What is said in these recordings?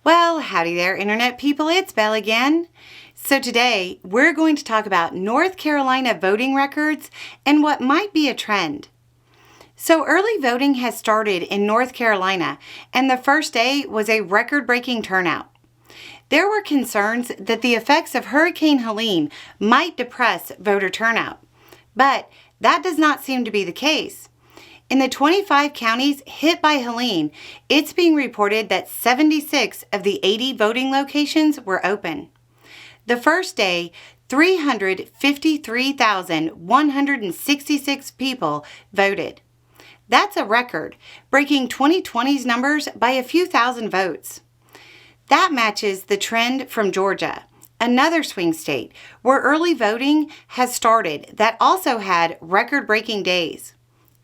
Well, howdy there, Internet people. It's Belle again. So today, we're going to talk about North Carolina voting records and what might be a trend. So early voting has started in North Carolina, and the first day was a record-breaking turnout. There were concerns that the effects of Hurricane Helene might depress voter turnout, but that does not seem to be the case. In the 25 counties hit by Helene, it's being reported that 76 of the 80 voting locations were open. The first day, 353,166 people voted. That's a record, breaking 2020's numbers by a few thousand votes. That matches the trend from Georgia, another swing state, where early voting has started that also had record-breaking days.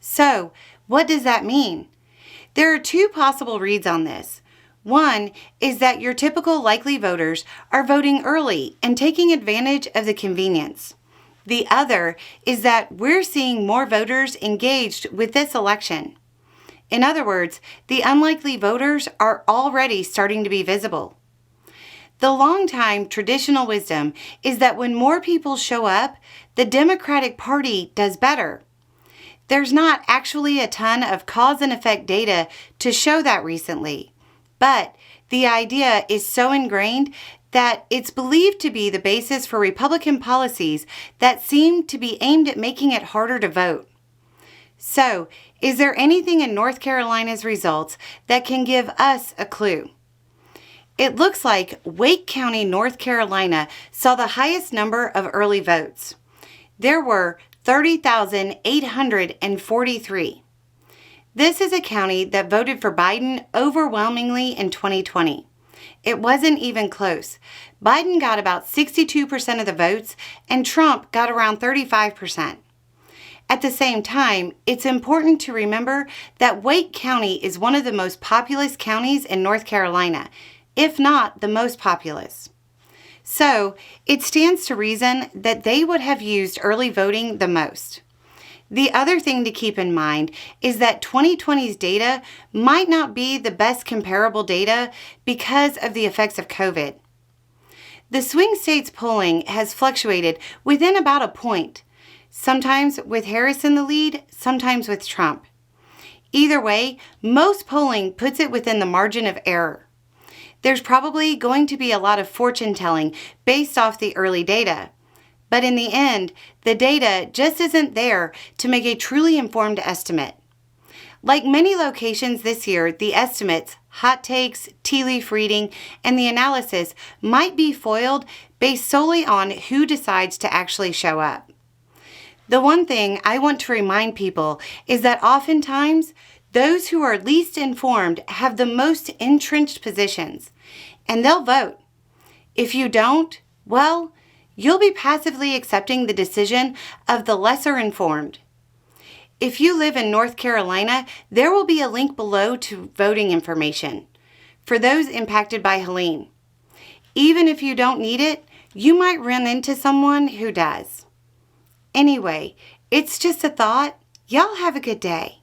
So, what does that mean? There are two possible reads on this. One is that your typical likely voters are voting early and taking advantage of the convenience. The other is that we're seeing more voters engaged with this election. In other words, the unlikely voters are already starting to be visible. The long-time traditional wisdom is that when more people show up, the Democratic Party does better. There's not actually a ton of cause and effect data to show that recently, but the idea is so ingrained that it's believed to be the basis for Republican policies that seem to be aimed at making it harder to vote. So, is there anything in North Carolina's results that can give us a clue? It looks like Wake County, North Carolina saw the highest number of early votes. There were 30,843. This is a county that voted for Biden overwhelmingly in 2020. It wasn't even close. Biden got about 62% of the votes and Trump got around 35%. At the same time, it's important to remember that Wake County is one of the most populous counties in North Carolina, if not the most populous. So, it stands to reason that they would have used early voting the most. The other thing to keep in mind is that 2020's data might not be the best comparable data because of the effects of COVID. The swing states polling has fluctuated within about a point, sometimes with Harris in the lead, sometimes with Trump. Either way, most polling puts it within the margin of error. There's probably going to be a lot of fortune telling based off the early data. But in the end, the data just isn't there to make a truly informed estimate. Like many locations this year, the estimates, hot takes, tea leaf reading, and the analysis might be foiled based solely on who decides to actually show up. The one thing I want to remind people is that oftentimes, those who are least informed have the most entrenched positions, and they'll vote. If you don't, well, you'll be passively accepting the decision of the lesser informed. If you live in North Carolina, there will be a link below to voting information for those impacted by Helene. Even if you don't need it, you might run into someone who does. Anyway, it's just a thought. Y'all have a good day.